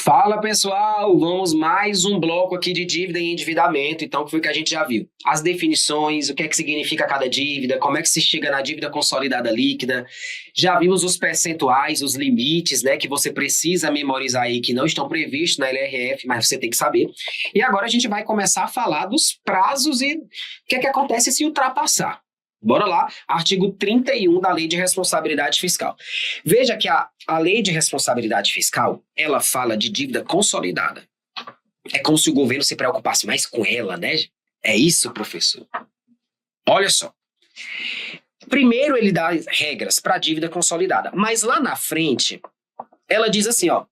Fala pessoal, vamos mais um bloco aqui de dívida e endividamento. Então, o que foi que a gente já viu? As definições, o que é que significa cada dívida, como é que se chega na dívida consolidada líquida. Já vimos os percentuais, os limites, né, que você precisa memorizar aí, que não estão previstos na LRF, mas você tem que saber. E agora a gente vai começar a falar dos prazos e o que é que acontece se ultrapassar. Bora lá, artigo 31 da Lei de Responsabilidade Fiscal. Veja que a Lei de Responsabilidade Fiscal, ela fala de dívida consolidada. É como se o governo se preocupasse mais com ela, né? É isso, professor. Olha só. Primeiro ele dá regras para a dívida consolidada, mas lá na frente, ela diz assim, ó,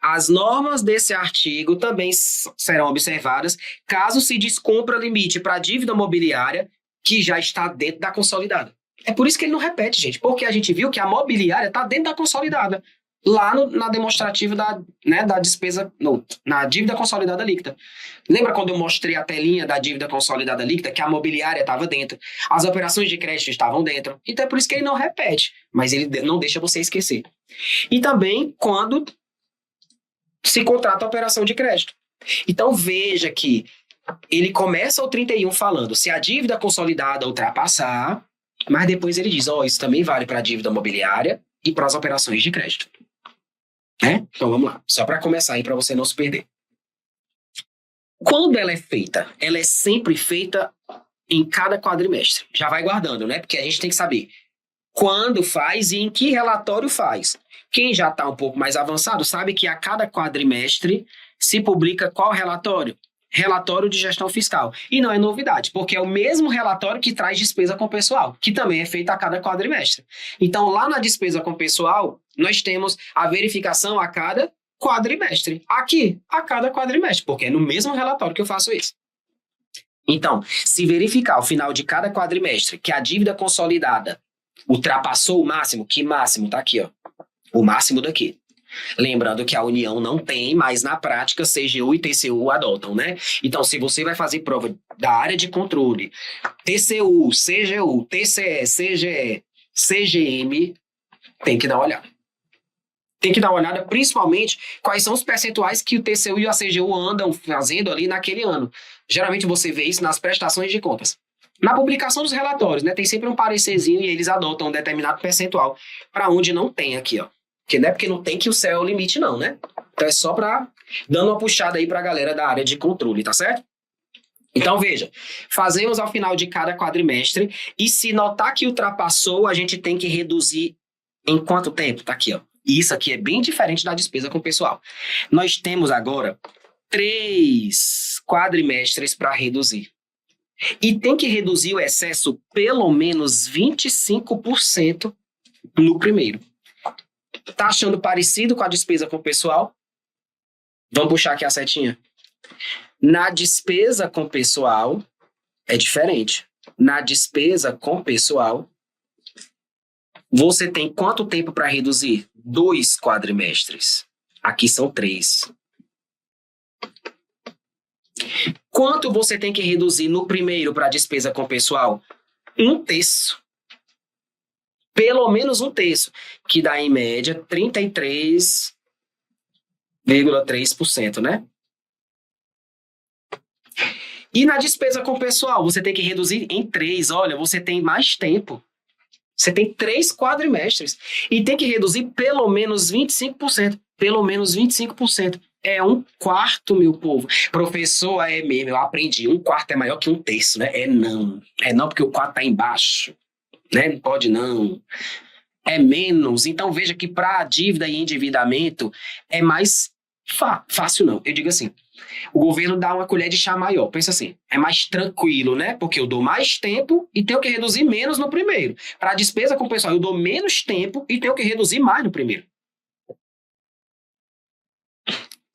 as normas desse artigo também serão observadas caso se descumpra limite para a dívida mobiliária que já está dentro da consolidada. É por isso que ele não repete, gente, porque a gente viu que a mobiliária está dentro da consolidada, lá na demonstrativa da despesa, na dívida consolidada líquida. Lembra quando eu mostrei a telinha da dívida consolidada líquida, que a mobiliária estava dentro, as operações de crédito estavam dentro? Então é por isso que ele não repete, mas ele não deixa você esquecer. E também quando se contrata a operação de crédito. Então veja que ele começa o 31 falando se a dívida consolidada ultrapassar, mas depois ele diz, isso também vale para a dívida mobiliária e para as operações de crédito. Né? Então vamos lá, só para começar aí para você não se perder. Quando ela é feita? Ela é sempre feita em cada quadrimestre. Já vai guardando, né? Porque a gente tem que saber quando faz e em que relatório faz. Quem já está um pouco mais avançado sabe que a cada quadrimestre se publica qual relatório? Relatório de gestão fiscal. E não é novidade, porque é o mesmo relatório que traz despesa com pessoal, que também é feita a cada quadrimestre. Então, lá na despesa com pessoal, nós temos a verificação a cada quadrimestre. Aqui, a cada quadrimestre, porque é no mesmo relatório que eu faço isso. Então, se verificar ao final de cada quadrimestre que a dívida consolidada ultrapassou o máximo, que máximo? Tá aqui, ó. O máximo daqui. Lembrando que a União não tem, mas na prática CGU e TCU adotam, né? Então, se você vai fazer prova da área de controle, TCU, CGU, TCE, CGE, CGM, tem que dar uma olhada. Tem que dar uma olhada, principalmente, quais são os percentuais que o TCU e a CGU andam fazendo ali naquele ano. Geralmente você vê isso nas prestações de contas. Na publicação dos relatórios, né? Tem sempre um parecerzinho e eles adotam um determinado percentual, para onde não tem aqui, ó. Que não é porque não tem que o céu é o limite, não, né? Então é só para dando uma puxada aí para a galera da área de controle, tá certo? Então veja, fazemos ao final de cada quadrimestre e se notar que ultrapassou, a gente tem que reduzir em quanto tempo? Tá aqui, ó. E isso aqui é bem diferente da despesa com o pessoal. Nós temos agora 3 quadrimestres para reduzir. E tem que reduzir o excesso pelo menos 25% no primeiro. Tá achando parecido com a despesa com o pessoal? Vamos puxar aqui a setinha. Na despesa com o pessoal, é diferente. Na despesa com o pessoal, você tem quanto tempo para reduzir? 2 quadrimestres. Aqui são 3. Quanto você tem que reduzir no primeiro para a despesa com o pessoal? 1/3. Pelo menos 1/3, que dá em média 33,3%, né? E na despesa com o pessoal, você tem que reduzir em 3. Olha, você tem mais tempo. Você tem 3 quadrimestres. E tem que reduzir pelo menos 25%. Pelo menos 25%. É 1/4, meu povo. Professor, é mesmo, eu aprendi. 1/4 é maior que 1/3, né? É não. É não, porque o 4 está embaixo. Né? Não pode não. É menos. Então veja que para a dívida e endividamento é mais fácil não. Eu digo assim, o governo dá uma colher de chá maior. Pensa assim, é mais tranquilo, né? Porque eu dou mais tempo e tenho que reduzir menos no primeiro. Para a despesa com o pessoal, eu dou menos tempo e tenho que reduzir mais no primeiro.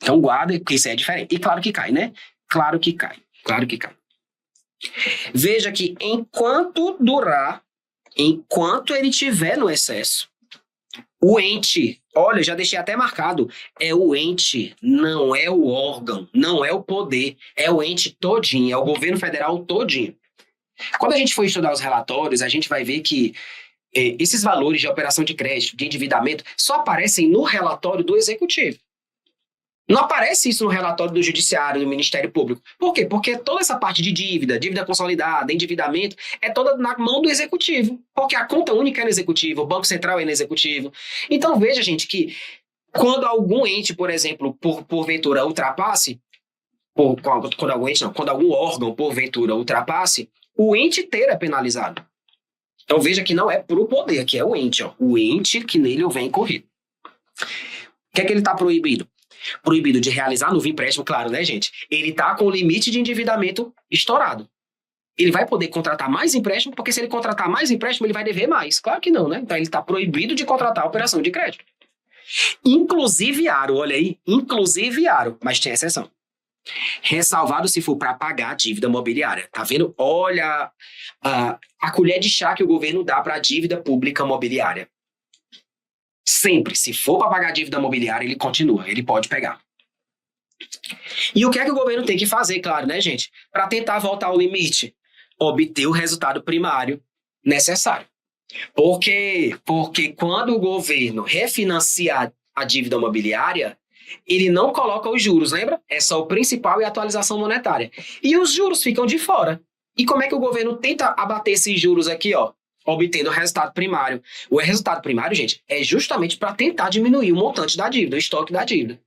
Então guarda que isso é diferente. E claro que cai, né? Claro que cai. Claro que cai. Veja que enquanto ele estiver no excesso, o ente, olha, já deixei até marcado, é o ente, não é o órgão, não é o poder, é o ente todinho, é o governo federal todinho. Quando a gente for estudar os relatórios, a gente vai ver que esses valores de operação de crédito, de endividamento, só aparecem no relatório do executivo. Não aparece isso no relatório do Judiciário, do Ministério Público. Por quê? Porque toda essa parte de dívida consolidada, endividamento, é toda na mão do Executivo. Porque a conta única é no Executivo, o Banco Central é no Executivo. Então veja, gente, que quando algum ente, por exemplo, porventura ultrapasse, quando algum órgão, porventura, ultrapasse, o ente inteiro é penalizado. Então veja que não é pro poder, que é o ente, ó. O ente que nele vem incorrido. O que é que ele está proibido? Proibido de realizar novo empréstimo, claro, né, gente? Ele está com o limite de endividamento estourado. Ele vai poder contratar mais empréstimo, porque se ele contratar mais empréstimo, ele vai dever mais. Claro que não, né? Então ele está proibido de contratar a operação de crédito. Inclusive aro, olha aí, inclusive aro, mas tem exceção. Ressalvado se for para pagar a dívida mobiliária. Tá vendo? Olha a colher de chá que o governo dá para a dívida pública mobiliária. Sempre, se for para pagar a dívida mobiliária, ele continua, ele pode pegar. E o que é que o governo tem que fazer, claro, né, gente? Para tentar voltar ao limite? Obter o resultado primário necessário. Porque quando o governo refinancia a dívida mobiliária, ele não coloca os juros, lembra? É só o principal e a atualização monetária. E os juros ficam de fora. E como é que o governo tenta abater esses juros aqui, ó? Obtendo o resultado primário. O resultado primário, gente, é justamente para tentar diminuir o montante da dívida, o estoque da dívida.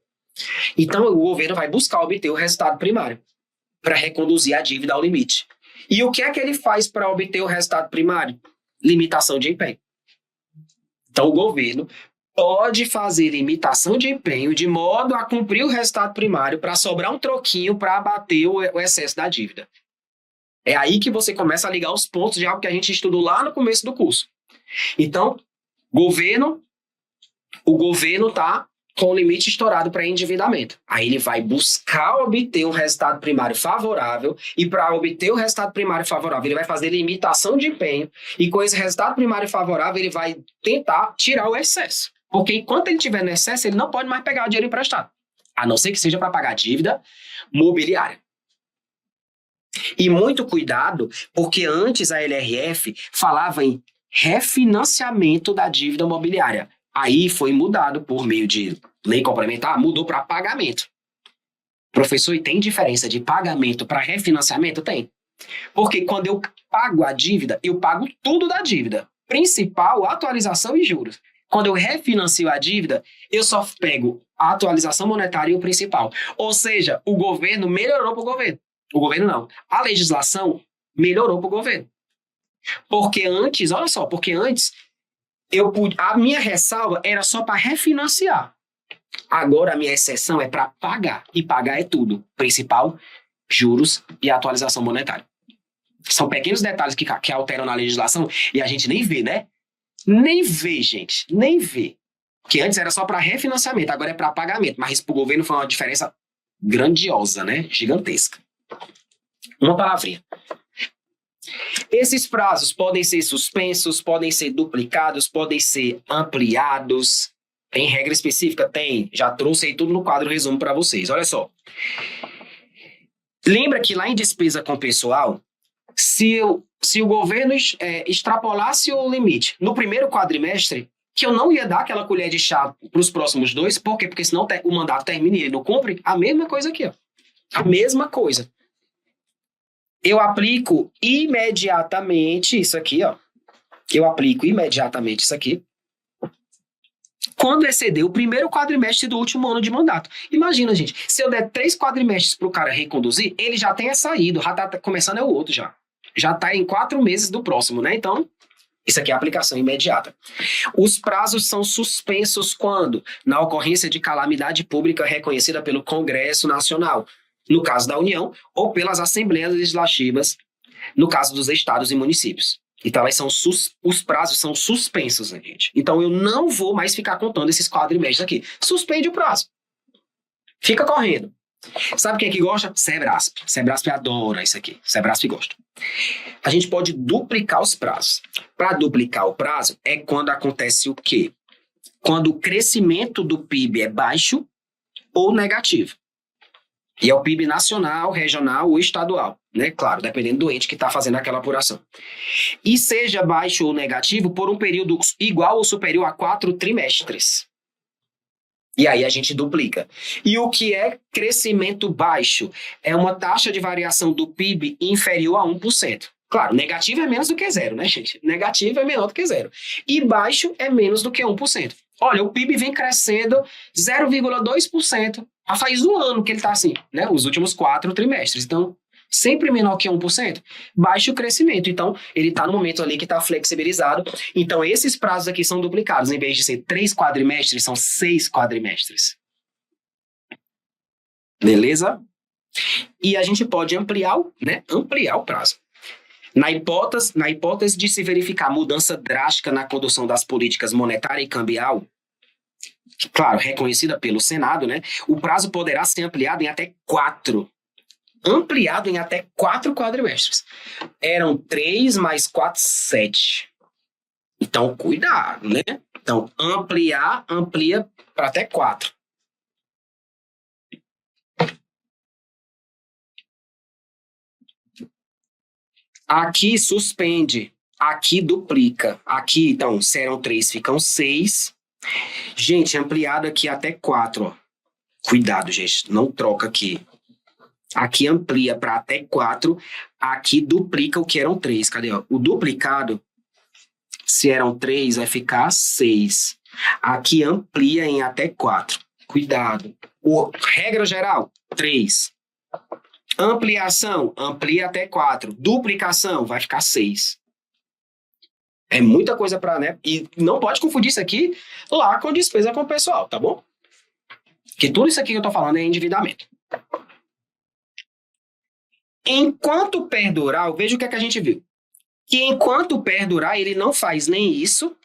Então, o governo vai buscar obter o resultado primário para reconduzir a dívida ao limite. E o que é que ele faz para obter o resultado primário? Limitação de empenho. Então, o governo pode fazer limitação de empenho de modo a cumprir o resultado primário para sobrar um troquinho para abater o excesso da dívida. É aí que você começa a ligar os pontos de algo que a gente estudou lá no começo do curso. Então, o governo está com o limite estourado para endividamento. Aí ele vai buscar obter um resultado primário favorável e para obter o resultado primário favorável ele vai fazer limitação de empenho e com esse resultado primário favorável ele vai tentar tirar o excesso. Porque enquanto ele estiver no excesso, ele não pode mais pegar o dinheiro emprestado. A não ser que seja para pagar dívida mobiliária. E muito cuidado, porque antes a LRF falava em refinanciamento da dívida mobiliária. Aí foi mudado por meio de lei complementar, mudou para pagamento. Professor, e tem diferença de pagamento para refinanciamento? Tem. Porque quando eu pago a dívida, eu pago tudo da dívida. Principal, atualização e juros. Quando eu refinancio a dívida, eu só pego a atualização monetária e o principal. Ou seja, o governo melhorou para o governo. O governo não. A legislação melhorou para o governo. Porque antes, olha só, a minha ressalva era só para refinanciar. Agora a minha exceção é para pagar. E pagar é tudo. Principal, juros e atualização monetária. São pequenos detalhes que alteram na legislação e a gente nem vê, né? Nem vê, gente. Nem vê. Que antes era só para refinanciamento, agora é para pagamento. Mas isso para o governo foi uma diferença grandiosa, né? Gigantesca. Uma palavrinha. Esses prazos podem ser suspensos, podem ser duplicados, podem ser ampliados. Tem regra específica? Tem. Já trouxe aí tudo no quadro resumo para vocês. Olha só. Lembra que lá em despesa com pessoal, se o governo extrapolasse o limite no primeiro quadrimestre, que eu não ia dar aquela colher de chá para os próximos 2, por quê? Porque senão o mandato termina e ele não cumpre, a mesma coisa aqui, ó. A mesma coisa. Eu aplico imediatamente isso aqui, ó. Eu aplico imediatamente isso aqui quando exceder o primeiro quadrimestre do último ano de mandato. Imagina, gente, se eu der 3 quadrimestres para o cara reconduzir, ele já tenha saído, já tá começando o outro já. Já está em 4 meses do próximo, né? Então, isso aqui é a aplicação imediata. Os prazos são suspensos quando? Na ocorrência de calamidade pública reconhecida pelo Congresso Nacional, no caso da União, ou pelas Assembleias Legislativas, no caso dos estados e municípios. Então, os prazos são suspensos, né, gente? Então, eu não vou mais ficar contando esses quadrimestres aqui. Suspende o prazo. Fica correndo. Sabe quem é que gosta? Sebrasp. Sebrasp adora isso aqui. Sebrasp gosta. A gente pode duplicar os prazos. Para duplicar o prazo é quando acontece o quê? Quando o crescimento do PIB é baixo ou negativo. E é o PIB nacional, regional ou estadual, né? Claro, dependendo do ente que está fazendo aquela apuração. E seja baixo ou negativo por um período igual ou superior a 4 trimestres. E aí a gente duplica. E o que é crescimento baixo? É uma taxa de variação do PIB inferior a 1%. Claro, negativo é menos do que zero, né, gente? Negativo é menor do que zero. E baixo é menos do que 1%. Olha, o PIB vem crescendo 0,2%. Já faz um ano que ele está assim, né? Os últimos 4 trimestres. Então, sempre menor que 1%, baixo crescimento. Então, ele está no momento ali que está flexibilizado. Então, esses prazos aqui são duplicados. Em vez de ser 3 quadrimestres, são 6 quadrimestres. Beleza? E a gente pode ampliar o prazo. Na hipótese de se verificar mudança drástica na condução das políticas monetária e cambial, claro, reconhecida pelo Senado, né, o prazo poderá ser ampliado em até 4 quadrimestres. Eram 3 mais 4, 7. Então, cuidado, né? Então, amplia para até 4. Aqui suspende, aqui duplica. Aqui, então, se eram 3, ficam 6. Gente, ampliado aqui até 4. Ó. Cuidado, gente, não troca aqui. Aqui amplia para até 4. Aqui duplica o que eram 3. Cadê? Ó? O duplicado, se eram 3, vai ficar 6. Aqui amplia em até 4. Cuidado. Regra geral, 3. Ampliação, amplia até 4. Duplicação, vai ficar 6. É muita coisa para, né? E não pode confundir isso aqui lá com despesa com o pessoal, tá bom? Porque tudo isso aqui que eu tô falando é endividamento. Enquanto perdurar, veja o que é que a gente viu. Que enquanto perdurar, ele não faz nem isso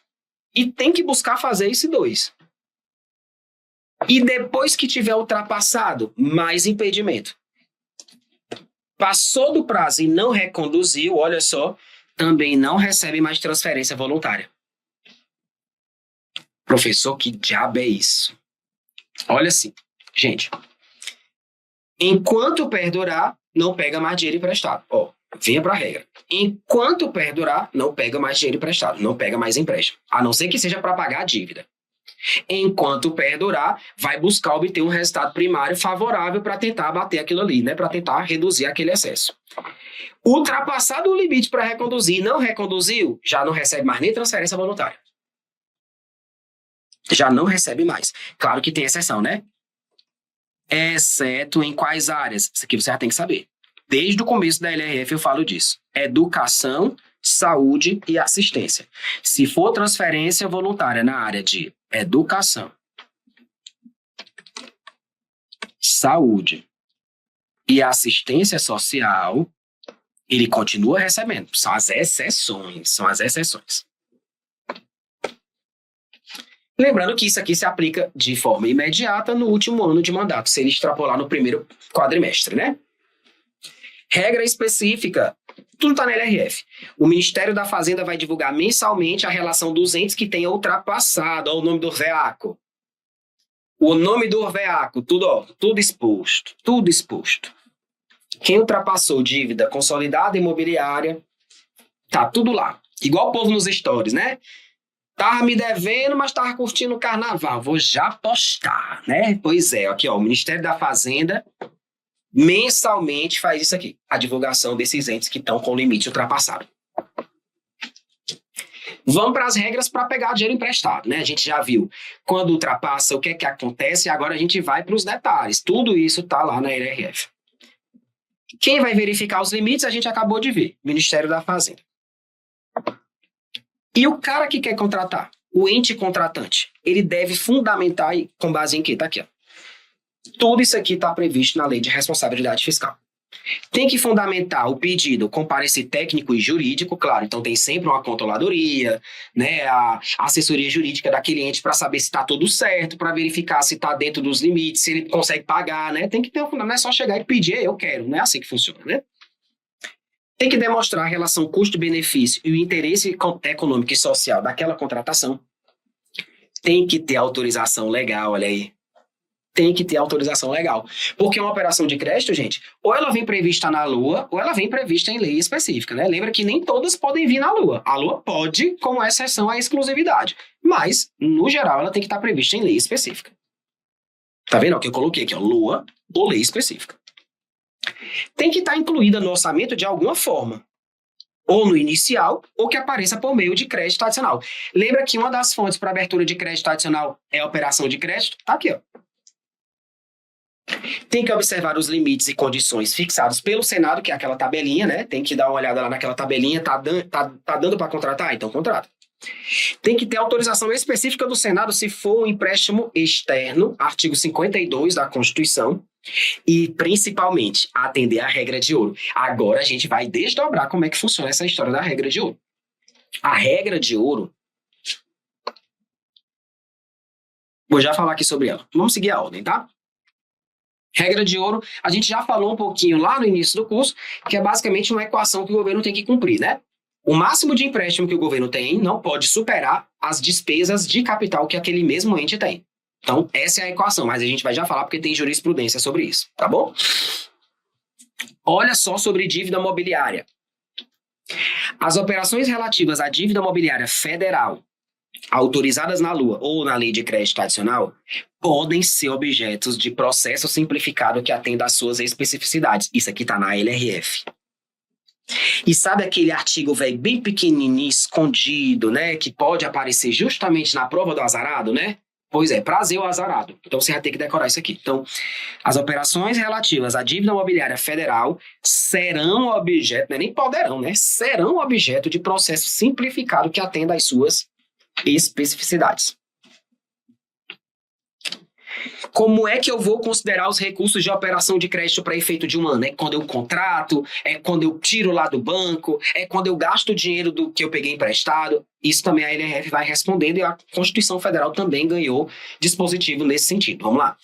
e tem que buscar fazer esse 2. E depois que tiver ultrapassado, mais impedimento. Passou do prazo e não reconduziu, olha só, também não recebe mais transferência voluntária. Professor, que diabo é isso? Olha assim, gente. Enquanto perdurar, não pega mais dinheiro emprestado. Ó, venha para a regra. Enquanto perdurar, não pega mais dinheiro emprestado, não pega mais empréstimo. A não ser que seja para pagar a dívida. Enquanto perdurar, vai buscar obter um resultado primário favorável para tentar abater aquilo ali, né? Para tentar reduzir aquele excesso. Ultrapassado o limite para reconduzir, não reconduziu, já não recebe mais nem transferência voluntária. Já não recebe mais. Claro que tem exceção, né? Exceto em quais áreas? Isso aqui você já tem que saber. Desde o começo da LRF eu falo disso. Educação, saúde e assistência. Se for transferência voluntária na área de educação, saúde e assistência social, ele continua recebendo. São as exceções. Lembrando que isso aqui se aplica de forma imediata no último ano de mandato, se ele extrapolar no primeiro quadrimestre, né? Regra específica, tudo está na LRF. O Ministério da Fazenda vai divulgar mensalmente a relação dos entes que tenham ultrapassado, ó, o nome do RVEACO. O nome do RVEACO, tudo exposto, tudo exposto. Quem ultrapassou dívida consolidada imobiliária, tá tudo lá. Igual o povo nos stories, né? Tava me devendo, mas tava curtindo o carnaval. Vou já postar, né? Pois é, aqui ó, o Ministério da Fazenda mensalmente faz isso aqui, a divulgação desses entes que estão com o limite ultrapassado. Vamos para as regras para pegar dinheiro emprestado, né? A gente já viu quando ultrapassa o que é que acontece e agora a gente vai para os detalhes. Tudo isso está lá na LRF. Quem vai verificar os limites a gente acabou de ver, Ministério da Fazenda. E o cara que quer contratar, o ente contratante, ele deve fundamentar com base em quê? Tá aqui, ó. Tudo isso aqui está previsto na Lei de Responsabilidade Fiscal. Tem que fundamentar o pedido com parecer técnico e jurídico, claro, então tem sempre uma controladoria, né, a assessoria jurídica da cliente para saber se está tudo certo, para verificar se está dentro dos limites, se ele consegue pagar, né? Tem que ter um fundamento, não é só chegar e pedir, eu quero, não é assim que funciona, né? Tem que demonstrar a relação custo-benefício e o interesse econômico e social daquela contratação. Tem que ter autorização legal, olha aí. Tem que ter autorização legal. Porque uma operação de crédito, gente, ou ela vem prevista na LOA, ou ela vem prevista em lei específica, né? Lembra que nem todas podem vir na LOA. A LOA pode, como exceção à exclusividade. Mas, no geral, ela tem que estar prevista em lei específica. Tá vendo? O que eu coloquei aqui, ó, LOA ou lei específica. Tem que estar incluída no orçamento de alguma forma. Ou no inicial, ou que apareça por meio de crédito adicional. Lembra que uma das fontes para abertura de crédito adicional é a operação de crédito? Tá aqui, ó. Tem que observar os limites e condições fixados pelo Senado, que é aquela tabelinha, né? Tem que dar uma olhada lá naquela tabelinha. Tá dando para contratar? Então contrata. Tem que ter autorização específica do Senado se for um empréstimo externo, artigo 52 da Constituição, e principalmente atender à regra de ouro. Agora a gente vai desdobrar como é que funciona essa história da regra de ouro. A regra de ouro, vou já falar aqui sobre ela. Vamos seguir a ordem, tá? Regra de ouro, a gente já falou um pouquinho lá no início do curso, que é basicamente uma equação que o governo tem que cumprir, né? O máximo de empréstimo que o governo tem não pode superar as despesas de capital que aquele mesmo ente tem. Então, essa é a equação, mas a gente vai já falar porque tem jurisprudência sobre isso, tá bom? Olha só sobre dívida mobiliária. As operações relativas à dívida mobiliária federal, autorizadas na LOA ou na Lei de Crédito Adicional, podem ser objetos de processo simplificado que atenda às suas especificidades. Isso aqui está na LRF. E sabe aquele artigo, velho, bem pequenininho, escondido, né? Que pode aparecer justamente na prova do azarado, né? Pois é, prazer o azarado. Então você vai ter que decorar isso aqui. Então, as operações relativas à dívida mobiliária federal serão objeto, não é nem poderão, né? Serão objeto de processo simplificado que atenda às suas especificidades. Como é que eu vou considerar os recursos de operação de crédito para efeito de um ano? É quando eu contrato? É quando eu tiro lá do banco? É quando eu gasto o dinheiro do que eu peguei emprestado? Isso também a LRF vai respondendo e a Constituição Federal também ganhou dispositivo nesse sentido. Vamos lá.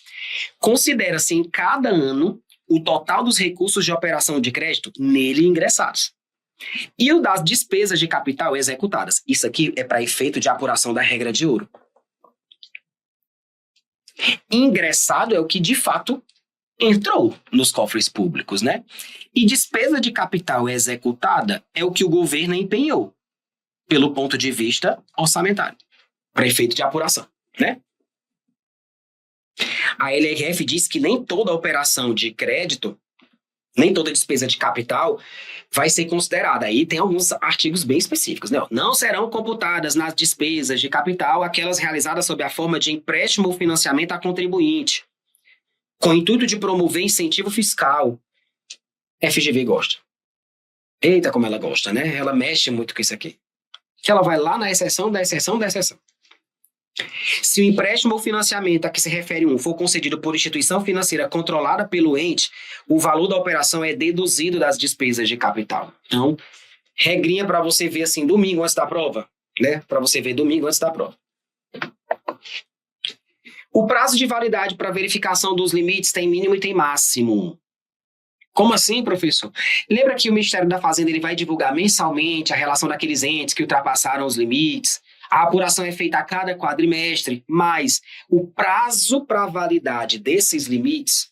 Considera-se em cada ano o total dos recursos de operação de crédito nele ingressados e o das despesas de capital executadas. Isso aqui é para efeito de apuração da regra de ouro. Ingressado é o que de fato entrou nos cofres públicos, né? E despesa de capital executada é o que o governo empenhou pelo ponto de vista orçamentário, para efeito de apuração, né? A LRF diz que nem toda operação de crédito, nem toda despesa de capital vai ser considerada. Aí tem alguns artigos bem específicos, né? Não serão computadas nas despesas de capital aquelas realizadas sob a forma de empréstimo ou financiamento a contribuinte, com o intuito de promover incentivo fiscal. FGV gosta. Eita, como ela gosta, né? Ela mexe muito com isso aqui. Que ela vai lá na exceção da exceção da exceção. Se o empréstimo ou financiamento a que se refere for concedido por instituição financeira controlada pelo ente, o valor da operação é deduzido das despesas de capital. Então, regrinha para você ver assim, domingo antes da prova, né? Para você ver domingo antes da prova. O prazo de validade para verificação dos limites tem mínimo e tem máximo. Como assim, professor? Lembra que o Ministério da Fazenda ele vai divulgar mensalmente a relação daqueles entes que ultrapassaram os limites? A apuração é feita a cada quadrimestre, mas o prazo para validade desses limites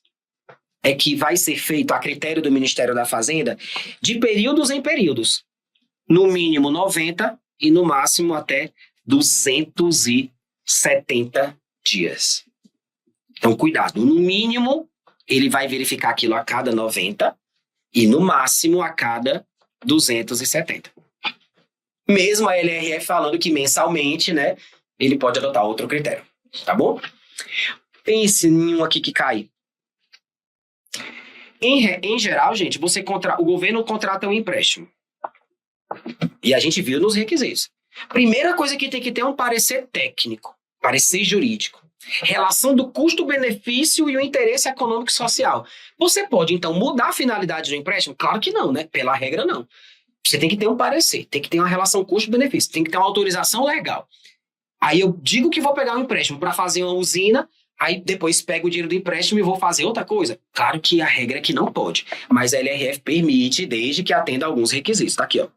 é que vai ser feito a critério do Ministério da Fazenda de períodos em períodos. No mínimo 90 e no máximo até 270 dias. Então, cuidado. No mínimo, ele vai verificar aquilo a cada 90 e no máximo a cada 270. Mesmo a LRF falando que mensalmente, né, ele pode adotar outro critério, tá bom? Pense em um aqui que cai. Em geral, gente, o governo contrata um empréstimo. E a gente viu nos requisitos. Primeira coisa que tem que ter é um parecer técnico, parecer jurídico. Relação do custo-benefício e o interesse econômico e social. Você pode, então, mudar a finalidade do empréstimo? Claro que não, né? Pela regra, não. Você tem que ter um parecer, tem que ter uma relação custo-benefício, tem que ter uma autorização legal. Aí eu digo que vou pegar um empréstimo para fazer uma usina, aí depois pego o dinheiro do empréstimo e vou fazer outra coisa. Claro que a regra é que não pode, mas a LRF permite desde que atenda a alguns requisitos. Tá aqui, ó.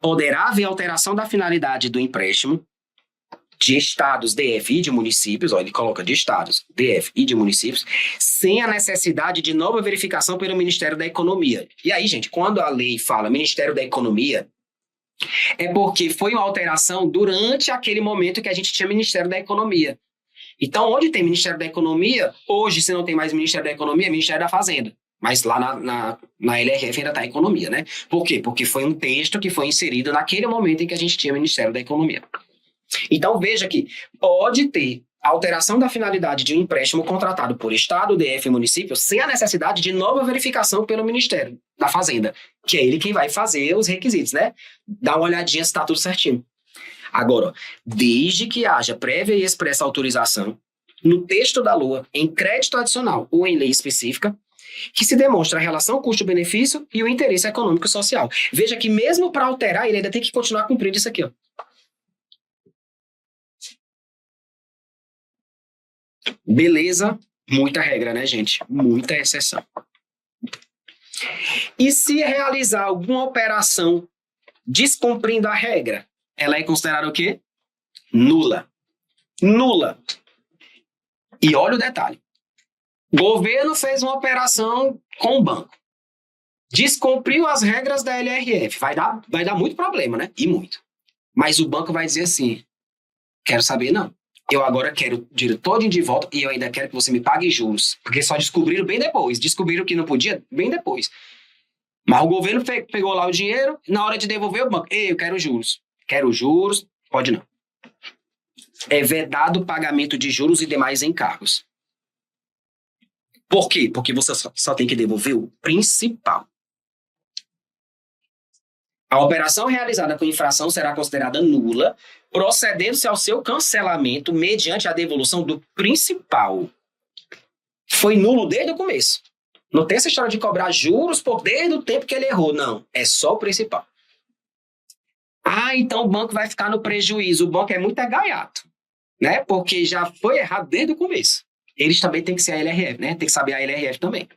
Poderá haver alteração da finalidade do empréstimo de estados, DF e de municípios, ó, ele coloca de estados, DF e de municípios, sem a necessidade de nova verificação pelo Ministério da Economia. E aí, gente, quando a lei fala Ministério da Economia, é porque foi uma alteração durante aquele momento que a gente tinha Ministério da Economia. Então, onde tem Ministério da Economia, hoje, se não tem mais Ministério da Economia, é Ministério da Fazenda. Mas lá na LRF ainda está Economia, né? Por quê? Porque foi um texto que foi inserido naquele momento em que a gente tinha Ministério da Economia. Então, veja que pode ter alteração da finalidade de um empréstimo contratado por Estado, DF e município sem a necessidade de nova verificação pelo Ministério da Fazenda, que é ele quem vai fazer os requisitos, né? Dá uma olhadinha se está tudo certinho. Agora, desde que haja prévia e expressa autorização, no texto da LOA, em crédito adicional ou em lei específica, que se demonstra a relação custo-benefício e o interesse econômico e social. Veja que mesmo para alterar, ele ainda tem que continuar cumprindo isso aqui, ó. Beleza? Muita regra, né, gente? Muita exceção. E se realizar alguma operação descumprindo a regra, ela é considerada o quê? Nula. Nula. E olha o detalhe. O governo fez uma operação com o banco. Descumpriu as regras da LRF. Vai dar muito problema, né? E muito. Mas o banco vai dizer assim, quero saber, não. Eu agora quero o dinheiro todo de volta e eu ainda quero que você me pague juros. Porque só descobriram bem depois. Descobriram que não podia bem depois. Mas o governo pegou lá o dinheiro, na hora de devolver o banco. Ei, eu quero juros. Quero juros. Pode não. É vedado o pagamento de juros e demais encargos. Por quê? Porque você só tem que devolver o principal. A operação realizada com infração será considerada nula, procedendo-se ao seu cancelamento mediante a devolução do principal. Foi nulo desde o começo. Não tem essa história de cobrar juros desde o tempo que ele errou. Não, é só o principal. Ah, então o banco vai ficar no prejuízo. O banco é muito gaiato, né? Porque já foi errado desde o começo. Eles também têm que ser a LRF, né? Tem que saber a LRF também.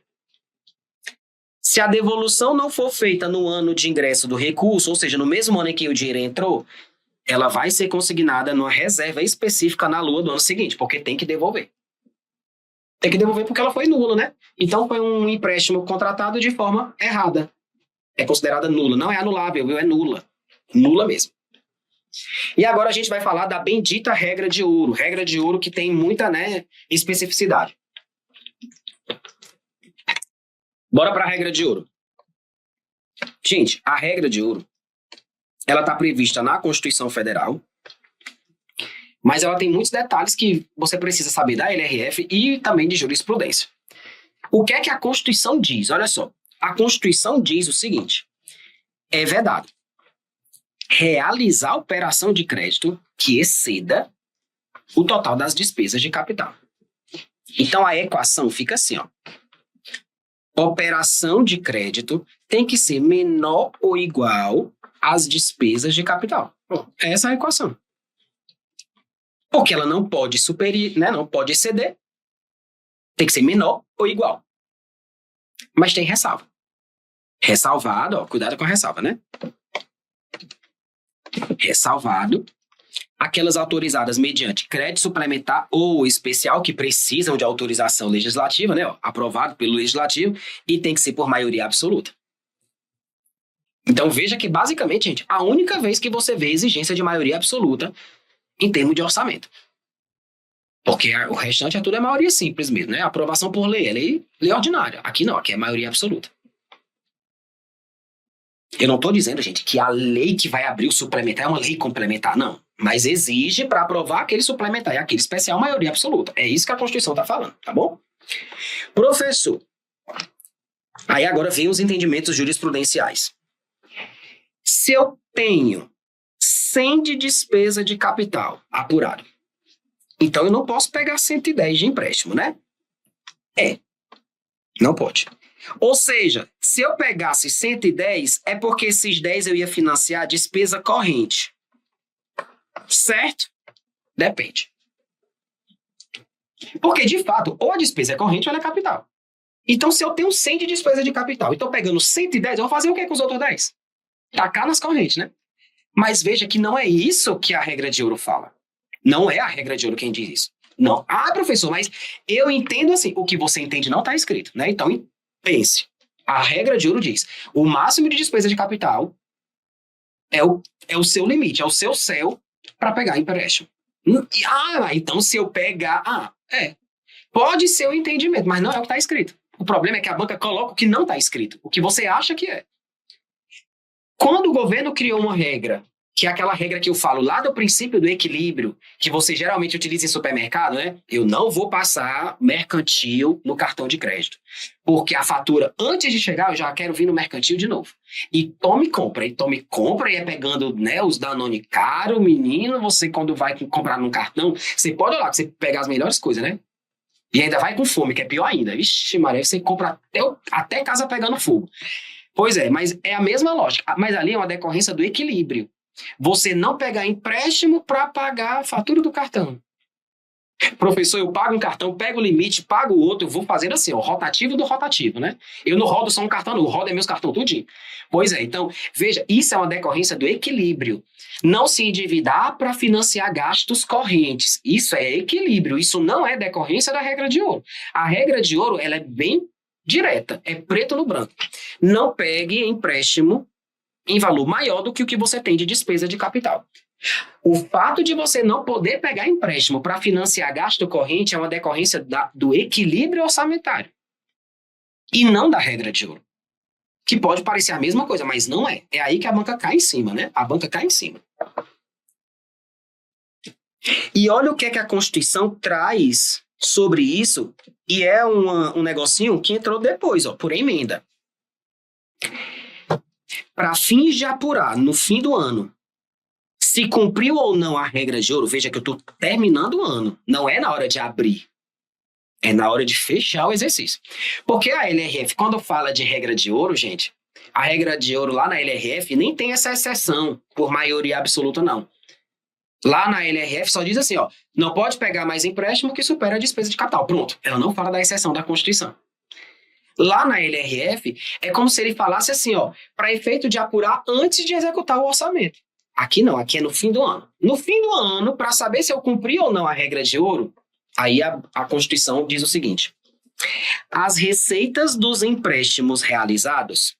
Se a devolução não for feita no ano de ingresso do recurso, ou seja, no mesmo ano em que o dinheiro entrou, ela vai ser consignada numa reserva específica na LOA do ano seguinte, porque tem que devolver. Tem que devolver porque ela foi nula, né? Então foi um empréstimo contratado de forma errada. É considerada nula. Não é anulável, viu? É nula. Nula mesmo. E agora a gente vai falar da bendita regra de ouro. Regra de ouro que tem muita, né, especificidade. Bora para a regra de ouro. Gente, a regra de ouro, ela está prevista na Constituição Federal, mas ela tem muitos detalhes que você precisa saber da LRF e também de jurisprudência. O que é que a Constituição diz? Olha só, a Constituição diz o seguinte, é vedado realizar operação de crédito que exceda o total das despesas de capital. Então a equação fica assim, ó. Operação de crédito tem que ser menor ou igual às despesas de capital. Essa é a equação. Porque ela não pode superar, né? Não pode exceder. Tem que ser menor ou igual. Mas tem ressalva. Ressalvado, ó, cuidado com a ressalva, né? Ressalvado aquelas autorizadas mediante crédito suplementar ou especial que precisam de autorização legislativa, né? Ó, aprovado pelo legislativo e tem que ser por maioria absoluta. Então veja que basicamente, gente, a única vez que você vê exigência de maioria absoluta em termos de orçamento. Porque o restante é tudo é maioria simples mesmo, né? Aprovação por lei, é lei ordinária. Aqui não, aqui é maioria absoluta. Eu não estou dizendo, gente, que a lei que vai abrir o suplementar é uma lei complementar, não. Mas exige para aprovar aquele suplementar e aquele especial maioria absoluta. É isso que a Constituição está falando, tá bom? Professor, aí agora vem os entendimentos jurisprudenciais. Se eu tenho 100 de despesa de capital apurado, então eu não posso pegar 110 de empréstimo, né? Não pode. Ou seja, se eu pegasse 110, é porque esses 10 eu ia financiar a despesa corrente. Certo? Depende. Porque, de fato, ou a despesa é corrente ou ela é capital. Então, se eu tenho 100 de despesa de capital e estou pegando 110, eu vou fazer o que com os outros 10? Tacar nas correntes, né? Mas veja que não é isso que a regra de ouro fala. Não é a regra de ouro quem diz isso. Não. Ah, professor, mas eu entendo assim. O que você entende não está escrito, né? Então, pense. A regra de ouro diz, o máximo de despesa de capital é o seu limite, é o seu céu para pegar empréstimo. Então se eu pegar... Pode ser o entendimento, mas não é o que está escrito. O problema é que a banca coloca o que não está escrito, o que você acha que é. Quando o governo criou uma regra, que é aquela regra que eu falo lá do princípio do equilíbrio, que você geralmente utiliza em supermercado, né? Eu não vou passar mercantil no cartão de crédito. Porque a fatura, antes de chegar, eu já quero vir no mercantil de novo. E tome compra, e é pegando, né, os Danone caro, menino, você quando vai comprar num cartão, você pode olhar que você pega as melhores coisas, né? E ainda vai com fome, que é pior ainda. Vixe, Maria, você compra até casa pegando fogo. Pois é, mas é a mesma lógica. Mas ali é uma decorrência do equilíbrio. Você não pegar empréstimo para pagar a fatura do cartão. Professor, eu pago um cartão, pego o limite, pago o outro, eu vou fazendo assim, ó, rotativo do rotativo, né? Eu não rodo só um cartão, não, eu rodo meus cartões tudinho. Pois é, então, veja, isso é uma decorrência do equilíbrio. Não se endividar para financiar gastos correntes. Isso é equilíbrio, isso não é decorrência da regra de ouro. A regra de ouro, ela é bem direta, é preto no branco. Não pegue empréstimo em valor maior do que o que você tem de despesa de capital. O fato de você não poder pegar empréstimo para financiar gasto corrente é uma decorrência do equilíbrio orçamentário e não da regra de ouro. Que pode parecer a mesma coisa, mas não é. É aí que a banca cai em cima, né? A banca cai em cima. E olha o que é que a Constituição traz sobre isso, e é um negocinho que entrou depois, ó, por emenda. Para fins de apurar, no fim do ano, se cumpriu ou não a regra de ouro, veja que eu estou terminando o ano, não é na hora de abrir, é na hora de fechar o exercício. Porque a LRF, quando fala de regra de ouro, gente, a regra de ouro lá na LRF nem tem essa exceção por maioria absoluta, não. Lá na LRF só diz assim, ó, não pode pegar mais empréstimo que supera a despesa de capital. Pronto, ela não fala da exceção da Constituição. Lá na LRF, é como se ele falasse assim, ó, para efeito de apurar antes de executar o orçamento. Aqui não, aqui é no fim do ano. No fim do ano, para saber se eu cumpri ou não a regra de ouro, aí a Constituição diz o seguinte: as receitas dos empréstimos realizados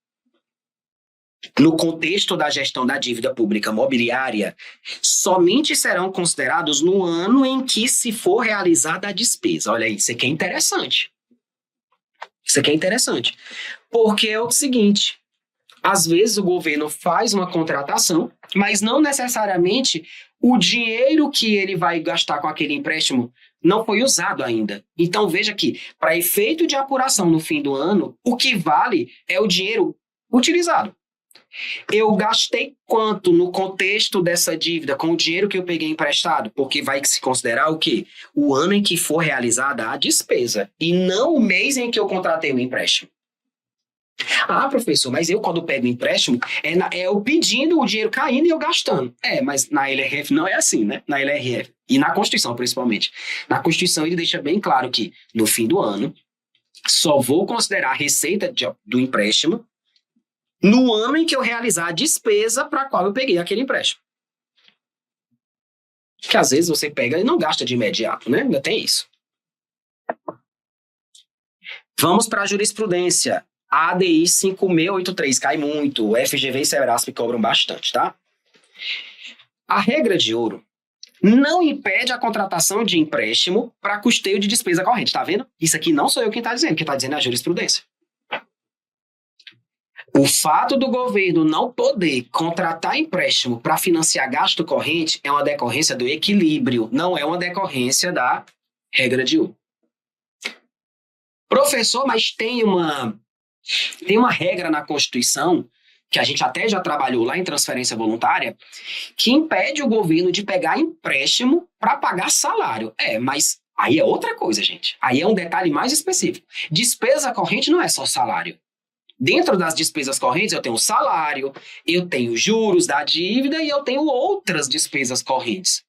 no contexto da gestão da dívida pública mobiliária somente serão considerados no ano em que se for realizada a despesa. Olha aí, isso aqui é interessante. Isso aqui é interessante. Porque é o seguinte, às vezes o governo faz uma contratação, mas não necessariamente o dinheiro que ele vai gastar com aquele empréstimo não foi usado ainda. Então veja que, para efeito de apuração no fim do ano, o que vale é o dinheiro utilizado. Eu gastei quanto no contexto dessa dívida com o dinheiro que eu peguei emprestado? Porque vai se considerar o quê? O ano em que for realizada a despesa e não o mês em que eu contratei o empréstimo. Ah, professor, mas eu quando pego empréstimo é eu pedindo o dinheiro caindo e eu gastando. Mas na LRF não é assim, né? Na LRF e na Constituição principalmente. Na Constituição ele deixa bem claro que no fim do ano só vou considerar a receita do empréstimo no ano em que eu realizar a despesa para a qual eu peguei aquele empréstimo. Que às vezes você pega e não gasta de imediato, né? Ainda tem isso. Vamos para a jurisprudência. A ADI 5683 cai muito. O FGV e Sebrasp cobram bastante, tá? A regra de ouro não impede a contratação de empréstimo para custeio de despesa corrente, tá vendo? Isso aqui não sou eu quem está dizendo, quem está dizendo é a jurisprudência. O fato do governo não poder contratar empréstimo para financiar gasto corrente é uma decorrência do equilíbrio, não é uma decorrência da regra de ouro. Professor, mas tem uma regra na Constituição, que a gente até já trabalhou lá em transferência voluntária, que impede o governo de pegar empréstimo para pagar salário. Mas aí é outra coisa, gente. Aí é um detalhe mais específico. Despesa corrente não é só salário. Dentro das despesas correntes, eu tenho salário, eu tenho juros da dívida e eu tenho outras despesas correntes.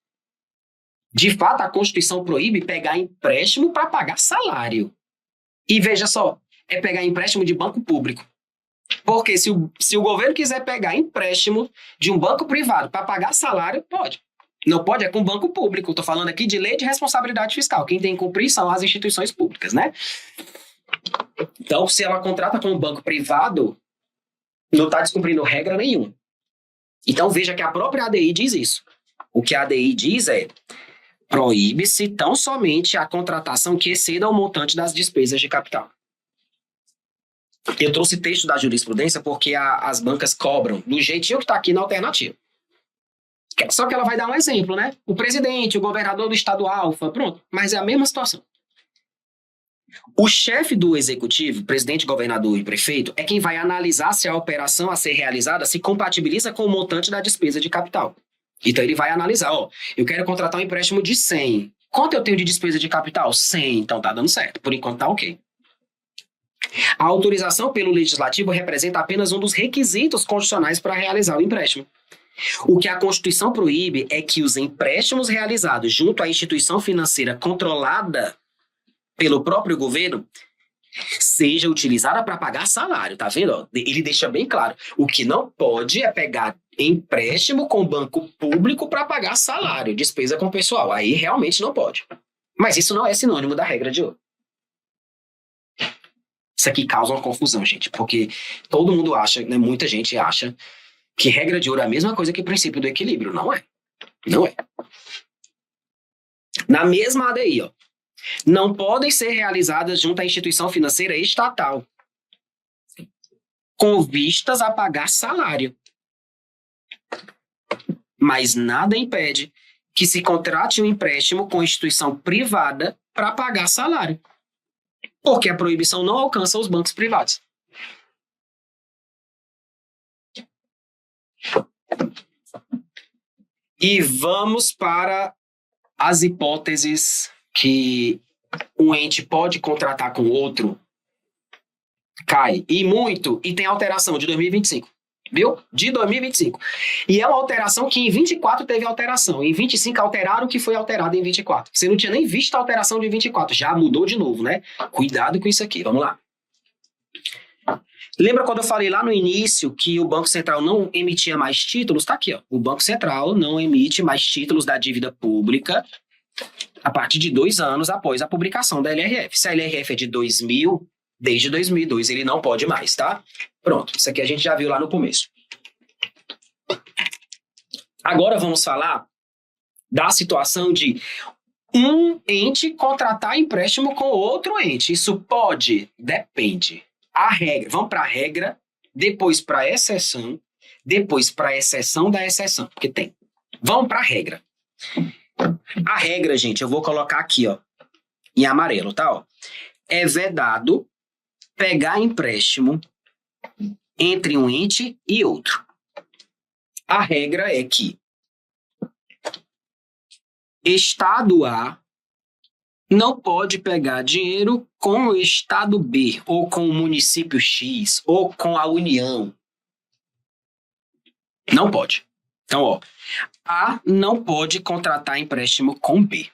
De fato, a Constituição proíbe pegar empréstimo para pagar salário. E veja só, é pegar empréstimo de banco público. Porque se o governo quiser pegar empréstimo de um banco privado para pagar salário, pode. Não pode, é com banco público. Estou falando aqui de lei de responsabilidade fiscal. Quem tem que cumprir são as instituições públicas, né? Então, se ela contrata com um banco privado, não está descumprindo regra nenhuma. Então, veja que a própria ADI diz isso. O que a ADI diz é: Proíbe-se tão somente a contratação que exceda o montante das despesas de capital. Eu trouxe texto da jurisprudência porque as bancas cobram do jeitinho que está aqui na alternativa. Só que ela vai dar um exemplo, né? O presidente, o governador do estado alfa, pronto. Mas é a mesma situação. O chefe do executivo, presidente, governador e prefeito, é quem vai analisar se a operação a ser realizada se compatibiliza com o montante da despesa de capital. Então ele vai analisar, eu quero contratar um empréstimo de 100. Quanto eu tenho de despesa de capital? 100, então tá dando certo. Por enquanto tá ok. A autorização pelo legislativo representa apenas um dos requisitos constitucionais para realizar o empréstimo. O que a Constituição proíbe é que os empréstimos realizados junto à instituição financeira controlada pelo próprio governo seja utilizada para pagar salário, tá vendo? Ele deixa bem claro. O que não pode é pegar empréstimo com banco público para pagar salário, despesa com pessoal. Aí realmente não pode. Mas isso não é sinônimo da regra de ouro. Isso aqui causa uma confusão, gente, porque todo mundo acha, né, muita gente acha que regra de ouro é a mesma coisa que princípio do equilíbrio. Não é. Não é. Na mesma ADI, não podem ser realizadas junto à instituição financeira estatal com vistas a pagar salário. Mas nada impede que se contrate um empréstimo com instituição privada para pagar salário. Porque a proibição não alcança os bancos privados. E vamos para as hipóteses que um ente pode contratar com outro. Cai. E muito. E tem alteração de 2025. Viu? De 2025. E é uma alteração que em 24 teve alteração. Em 25 alteraram o que foi alterado em 24. Você não tinha nem visto a alteração de 24. Já mudou de novo, né? Cuidado com isso aqui. Vamos lá. Lembra quando eu falei lá no início que o Banco Central não emitia mais títulos? Tá aqui, ó. O Banco Central não emite mais títulos da dívida pública a partir de 2 anos após a publicação da LRF. Se a LRF é de 2000, desde 2002 ele não pode mais, tá? Pronto, isso aqui a gente já viu lá no começo. Agora vamos falar da situação de um ente contratar empréstimo com outro ente. Isso pode? Depende. A regra, vamos para a regra, depois para a exceção, depois para a exceção da exceção, porque tem. Vamos para a regra. A regra, gente, eu vou colocar aqui, ó, em amarelo, tá? Ó. É vedado pegar empréstimo entre um ente e outro. A regra é que Estado A não pode pegar dinheiro com o Estado B, ou com o município X, ou com a União. Não pode. Então, ó, A não pode contratar empréstimo com B.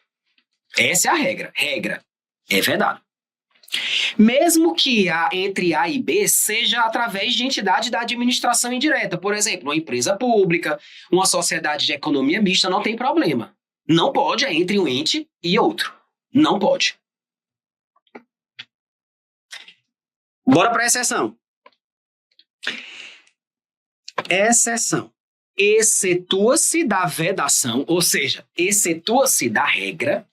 Essa é a regra. Regra é vedado. Mesmo que entre A e B seja através de entidade da administração indireta. Por exemplo, uma empresa pública, uma sociedade de economia mista, não tem problema. Não pode, é entre um ente e outro. Não pode. Bora para a exceção. Exceção. Excetua-se da vedação, ou seja, excetua-se da regra,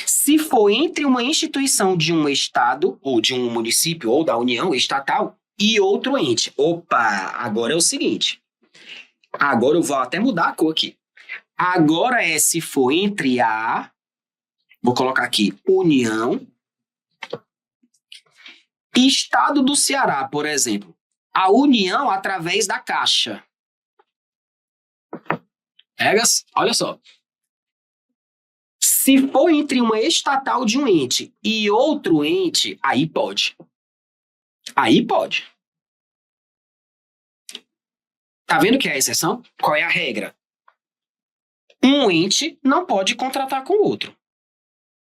se for entre uma instituição de um estado, ou de um município, ou da União estatal, e outro ente. Opa, agora é o seguinte. Agora eu vou até mudar a cor aqui. Agora é se for entre a, vou colocar aqui, União, Estado do Ceará, por exemplo. A União através da Caixa. Olha só. Se for entre uma estatal de um ente e outro ente, aí pode. Aí pode. Tá vendo que é a exceção? Qual é a regra? Um ente não pode contratar com o outro.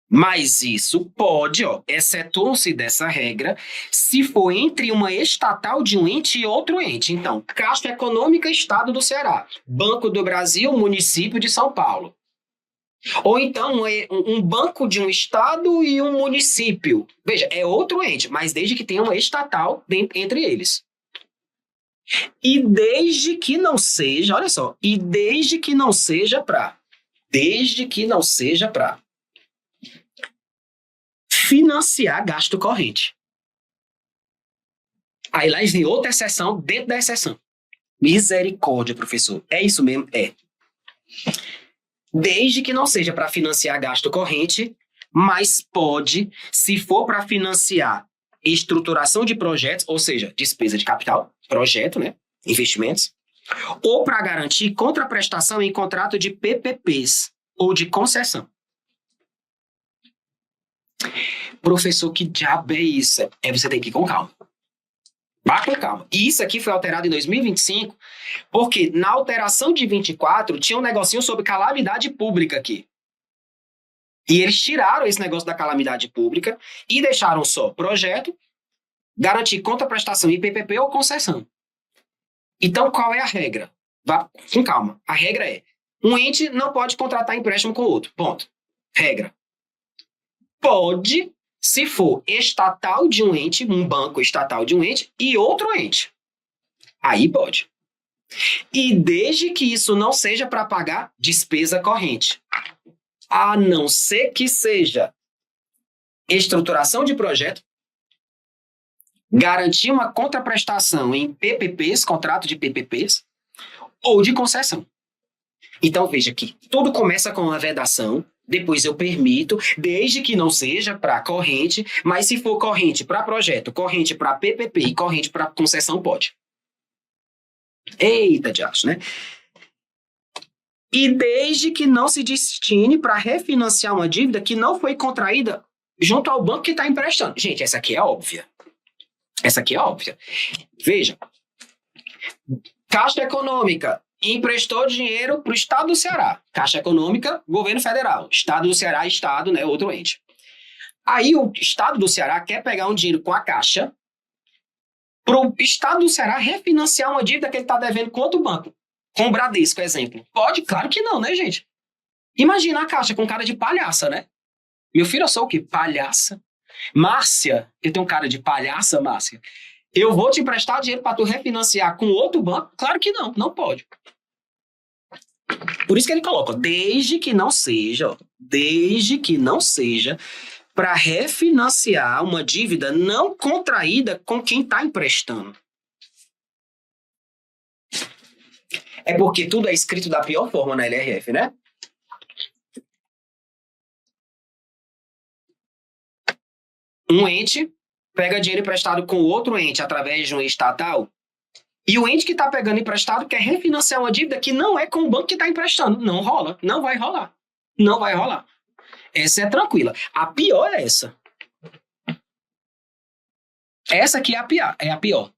Mas isso pode, excetuam-se dessa regra, se for entre uma estatal de um ente e outro ente. Então, Caixa Econômica, Estado do Ceará. Banco do Brasil, Município de São Paulo. Ou então, um banco de um estado e um município. Veja, é outro ente, mas desde que tenha uma estatal entre eles. E desde que não seja, olha só, e desde que não seja para desde que não seja para financiar gasto corrente. Aí lá vem outra exceção dentro da exceção. Misericórdia, professor. É isso mesmo? É. Desde que não seja para financiar gasto corrente, mas pode, se for para financiar estruturação de projetos, ou seja, despesa de capital, projeto, né? Investimentos, ou para garantir contraprestação em contrato de PPPs ou de concessão. Professor, que diabo é isso? É, você tem que ir com calma. Vá com calma. E isso aqui foi alterado em 2025, porque na alteração de 24 tinha um negocinho sobre calamidade pública aqui. E eles tiraram esse negócio da calamidade pública e deixaram só projeto, garantir contraprestação em PPP ou concessão. Então, qual é a regra? Vá com calma. A regra é: um ente não pode contratar empréstimo com outro. Ponto. Regra. Pode, se for estatal de um ente, um banco estatal de um ente e outro ente. Aí pode. E desde que isso não seja para pagar despesa corrente. A não ser que seja estruturação de projeto, garantir uma contraprestação em PPPs, contrato de PPPs, ou de concessão. Então, veja que tudo começa com uma vedação, depois eu permito, desde que não seja para corrente, mas se for corrente para projeto, corrente para PPP e corrente para concessão, pode. Eita, diacho, né? E desde que não se destine para refinanciar uma dívida que não foi contraída junto ao banco que está emprestando. Gente, essa aqui é óbvia. Essa aqui é óbvia. Veja, Caixa Econômica emprestou dinheiro para o Estado do Ceará. Caixa Econômica, Governo Federal. Estado do Ceará, Estado, né, outro ente. Aí o Estado do Ceará quer pegar um dinheiro com a Caixa para o Estado do Ceará refinanciar uma dívida que ele está devendo com outro banco. Com o Bradesco, exemplo. Pode? Claro que não, né, gente? Imagina a Caixa com cara de palhaça, né? Meu filho, eu sou o quê? Palhaça? Márcia, eu tenho cara de palhaça, Márcia. Eu vou te emprestar dinheiro para tu refinanciar com outro banco? Claro que não, não pode. Por isso que ele coloca, desde que não seja para refinanciar uma dívida não contraída com quem está emprestando. É porque tudo é escrito da pior forma na LRF, né? Um ente pega dinheiro emprestado com outro ente através de um estatal, e o ente que está pegando emprestado quer refinanciar uma dívida que não é com o banco que está emprestando. Não rola, não vai rolar. Não vai rolar. Essa é tranquila. A pior é essa. Essa aqui é a pior.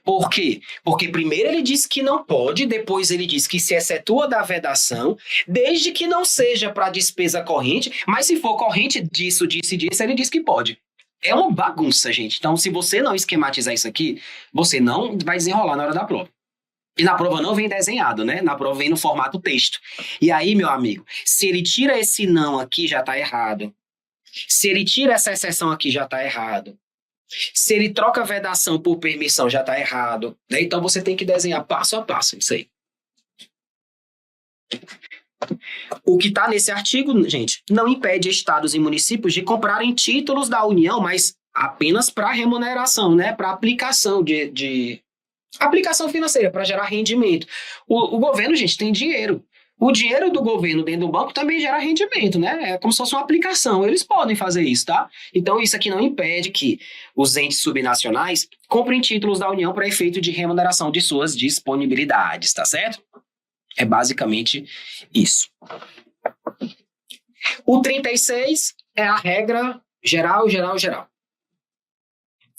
Por quê? Porque primeiro ele disse que não pode, depois ele disse que se excetua da vedação, desde que não seja para despesa corrente, mas se for corrente disso, ele diz que pode. É uma bagunça, gente. Então, se você não esquematizar isso aqui, você não vai desenrolar na hora da prova. E na prova não vem desenhado, né? Na prova vem no formato texto. E aí, meu amigo, se ele tira esse não aqui, já tá errado. Se ele tira essa exceção aqui, já tá errado. Se ele troca vedação por permissão, já está errado. Né? Então você tem que desenhar passo a passo isso aí. O que está nesse artigo, gente, não impede estados e municípios de comprarem títulos da União, mas apenas para remuneração, né? Para aplicação de aplicação financeira, para gerar rendimento. O governo, gente, tem dinheiro. O dinheiro do governo dentro do banco também gera rendimento, né? É como se fosse uma aplicação. Eles podem fazer isso, tá? Então, isso aqui não impede que os entes subnacionais comprem títulos da União para efeito de remuneração de suas disponibilidades, tá certo? É basicamente isso. O 36 é a regra geral.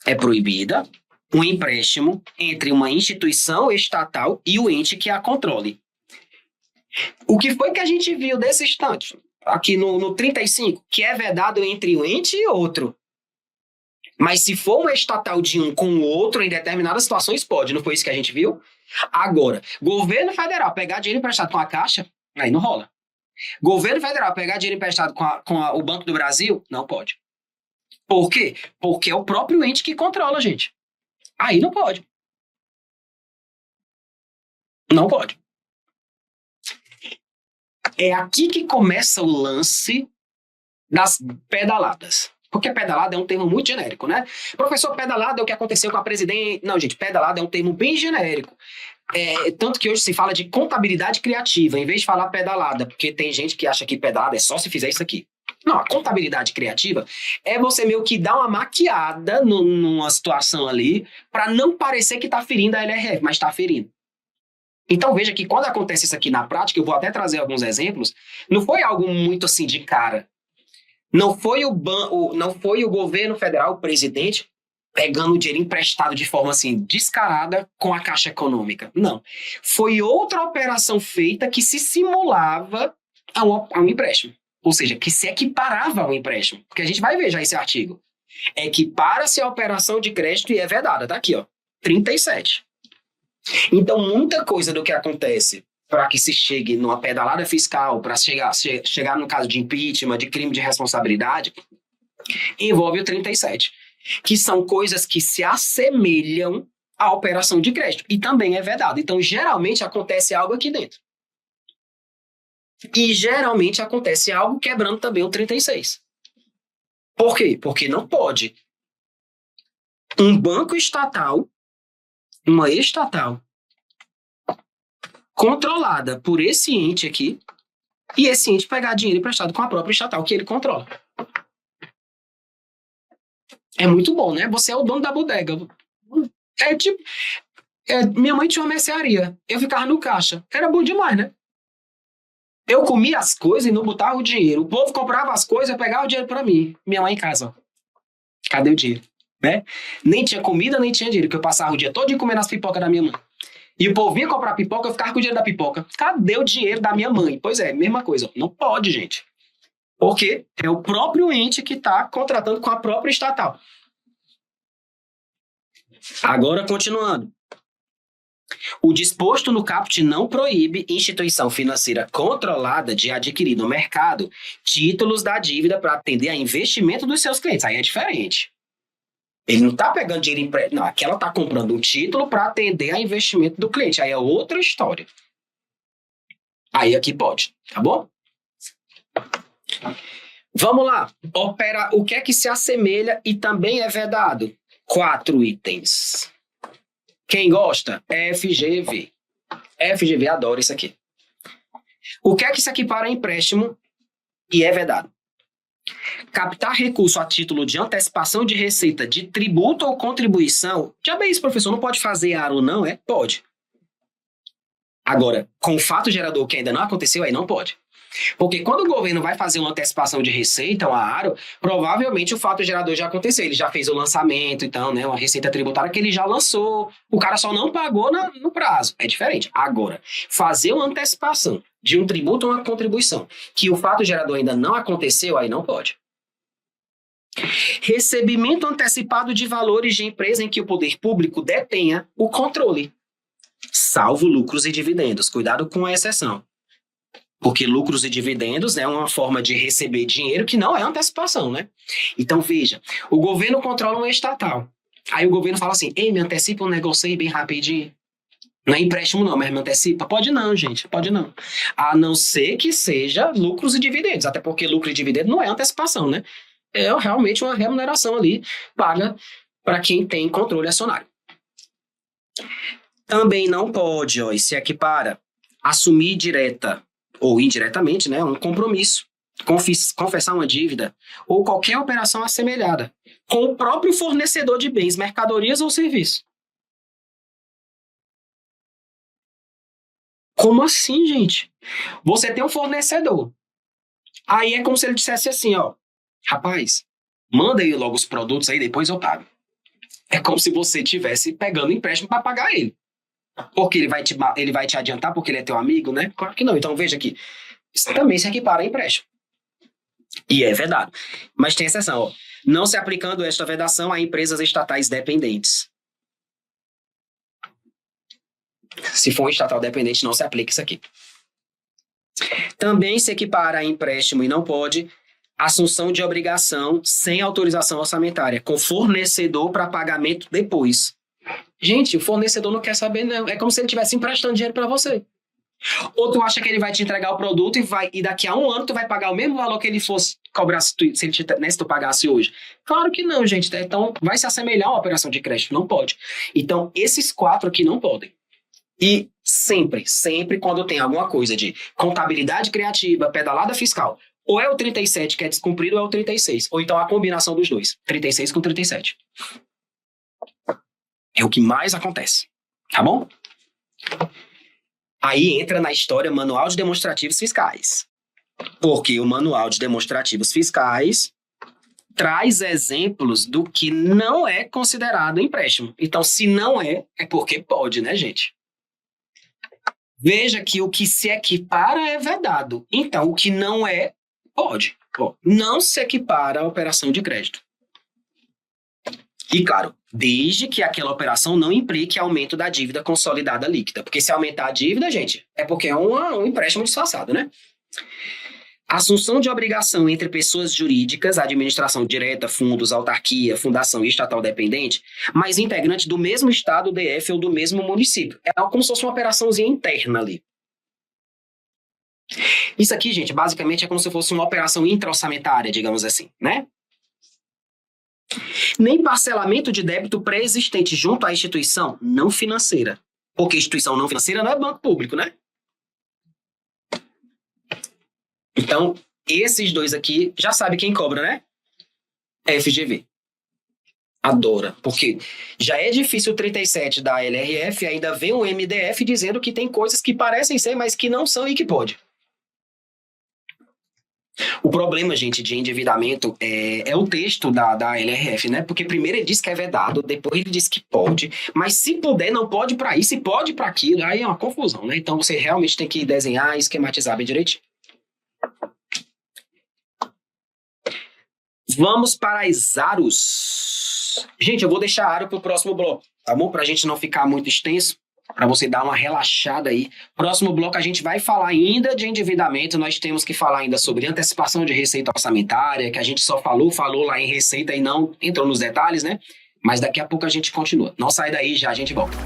É proibida um empréstimo entre uma instituição estatal e o ente que a controle. O que foi que a gente viu desse instante, aqui no 35, que é vedado entre um ente e outro. Mas se for um estatal de um com o outro, em determinadas situações pode, não foi isso que a gente viu? Agora, governo federal pegar dinheiro emprestado com a Caixa, aí não rola. Governo federal pegar dinheiro emprestado com o Banco do Brasil, não pode. Por quê? Porque é o próprio ente que controla, gente. Aí não pode. Não pode. É aqui que começa o lance das pedaladas. Porque pedalada é um termo muito genérico, né? Professor, pedalada é o que aconteceu com a presidente. Não, gente, pedalada é um termo bem genérico. Tanto que hoje se fala de contabilidade criativa, em vez de falar pedalada, porque tem gente que acha que pedalada é só se fizer isso aqui. Não, a contabilidade criativa é você meio que dar uma maquiada numa situação ali para não parecer que está ferindo a LRF, mas está ferindo. Então veja que quando acontece isso aqui na prática, eu vou até trazer alguns exemplos, não foi algo muito assim de cara. Não foi o governo federal, o presidente, pegando o dinheiro emprestado de forma assim descarada com a Caixa Econômica. Não. Foi outra operação feita que se simulava a um empréstimo. Ou seja, que se equiparava ao empréstimo. Porque a gente vai ver já esse artigo. Equipara-se a operação de crédito e é vedada. Tá aqui, ó. 37. Então, muita coisa do que acontece para que se chegue numa pedalada fiscal, para chegar no caso de impeachment, de crime de responsabilidade, envolve o 37, que são coisas que se assemelham à operação de crédito, e também é vedado. Então, geralmente, acontece algo aqui dentro. E, geralmente, acontece algo quebrando também o 36. Por quê? Porque não pode um banco estatal, uma estatal, controlada por esse ente aqui, e esse ente pegar dinheiro emprestado com a própria estatal que ele controla. É muito bom, né? Você é o dono da bodega. É tipo... minha mãe tinha uma mercearia. Eu ficava no caixa. Era bom demais, né? Eu comia as coisas e não botava o dinheiro. O povo comprava as coisas e pegava o dinheiro pra mim. Minha mãe em casa, ó. Cadê o dinheiro? Né? Nem tinha comida, nem tinha dinheiro, porque eu passava o dia todo comendo as pipocas da minha mãe. E o povo vinha comprar pipoca, eu ficava com o dinheiro da pipoca. Cadê o dinheiro da minha mãe? Pois é, mesma coisa. Não pode, gente. Porque é o próprio ente que está contratando com a própria estatal. Agora, continuando. O disposto no caput não proíbe instituição financeira controlada de adquirir no mercado títulos da dívida para atender a investimento dos seus clientes. Aí é diferente. Ele não está pegando dinheiro empréstimo. Não, aqui ela está comprando um título para atender a investimento do cliente. Aí é outra história. Aí aqui pode, tá bom? Vamos lá. O que é que se assemelha e também é vedado? 4 itens. Quem gosta? FGV. FGV adora isso aqui. O que é que se equipara a empréstimo e é vedado? Captar recurso a título de antecipação de receita de tributo ou contribuição. Já bem isso, professor, não pode fazer aro, não, é? Pode. Agora, com o fato gerador que ainda não aconteceu, aí não pode. Porque quando o governo vai fazer uma antecipação de receita, uma aro, provavelmente o fato gerador já aconteceu. Ele já fez o lançamento, então, né, uma receita tributária que ele já lançou. O cara só não pagou no prazo. É diferente. Agora, fazer uma antecipação de um tributo ou uma contribuição que o fato gerador ainda não aconteceu, aí não pode. Recebimento antecipado de valores de empresa em que o poder público detenha o controle, salvo lucros e dividendos. Cuidado com a exceção. Porque lucros e dividendos é uma forma de receber dinheiro que não é antecipação, né? Então, veja, o governo controla uma estatal. Aí o governo fala assim, ei, me antecipa um negócio aí bem rapidinho. Não é empréstimo não, mas me antecipa? Pode não, gente, pode não. A não ser que seja lucros e dividendos, até porque lucro e dividendo não é antecipação, né? É realmente uma remuneração ali paga para quem tem controle acionário. Também não pode, ó, e se equipara, assumir direta ou indiretamente, né, um compromisso, confessar uma dívida ou qualquer operação assemelhada com o próprio fornecedor de bens, mercadorias ou serviços. Como assim, gente? Você tem um fornecedor. Aí é como se ele dissesse assim, ó, rapaz, manda aí logo os produtos aí, depois eu pago. É como se você estivesse pegando empréstimo para pagar ele. Porque ele vai te adiantar porque ele é teu amigo, né? Claro que não. Então veja aqui, isso também se equipara a empréstimo. E é vedado. Mas tem exceção, ó. Não se aplicando esta vedação a empresas estatais dependentes. Se for um estatal dependente, não se aplica isso aqui. Também se equipara a empréstimo e não pode assunção de obrigação sem autorização orçamentária, com fornecedor para pagamento depois. Gente, o fornecedor não quer saber, não. É como se ele estivesse emprestando dinheiro para você. Ou tu acha que ele vai te entregar o produto e daqui a um ano tu vai pagar o mesmo valor que ele fosse cobrar se tu pagasse hoje? Claro que não, gente. Então, vai se assemelhar a uma operação de crédito? Não pode. Então, esses 4 aqui não podem. E sempre quando tem alguma coisa de contabilidade criativa, pedalada fiscal, ou é o 37 que é descumprido ou é o 36. Ou então a combinação dos dois, 36 com 37. É o que mais acontece, tá bom? Aí entra na história Manual de Demonstrativos Fiscais. Porque o Manual de Demonstrativos Fiscais traz exemplos do que não é considerado empréstimo. Então, se não é porque pode, né, gente? Veja que o que se equipara é vedado. Então, o que não é, pode. Não se equipara a operação de crédito. E, claro, desde que aquela operação não implique aumento da dívida consolidada líquida. Porque se aumentar a dívida, gente, é porque é um empréstimo disfarçado, né? Assunção de obrigação entre pessoas jurídicas, administração direta, fundos, autarquia, fundação e estatal dependente, mas integrante do mesmo estado, DF ou do mesmo município. É como se fosse uma operaçãozinha interna ali. Isso aqui, gente, basicamente é como se fosse uma operação intra-orçamentária, digamos assim, né? Nem parcelamento de débito pré-existente junto à instituição não financeira. Porque instituição não financeira não é banco público, né? Então, esses dois aqui, já sabe quem cobra, né? FGV. Adora. Porque já é difícil o 37 da LRF, ainda vem o MDF dizendo que tem coisas que parecem ser, mas que não são e que pode. O problema, gente, de endividamento é o texto da LRF, né? Porque primeiro ele diz que é vedado, depois ele diz que pode, mas se puder, não pode para isso, se pode para aquilo, aí é uma confusão, né? Então você realmente tem que desenhar e esquematizar bem direitinho. Vamos para as AROs. Gente, eu vou deixar a ARO para o próximo bloco, tá bom? Para a gente não ficar muito extenso. Para você dar uma relaxada aí. Próximo bloco a gente vai falar ainda de endividamento, nós temos que falar ainda sobre antecipação de receita orçamentária, que a gente só falou lá em receita e não entrou nos detalhes, né? Mas daqui a pouco a gente continua. Não sai daí, já a gente volta.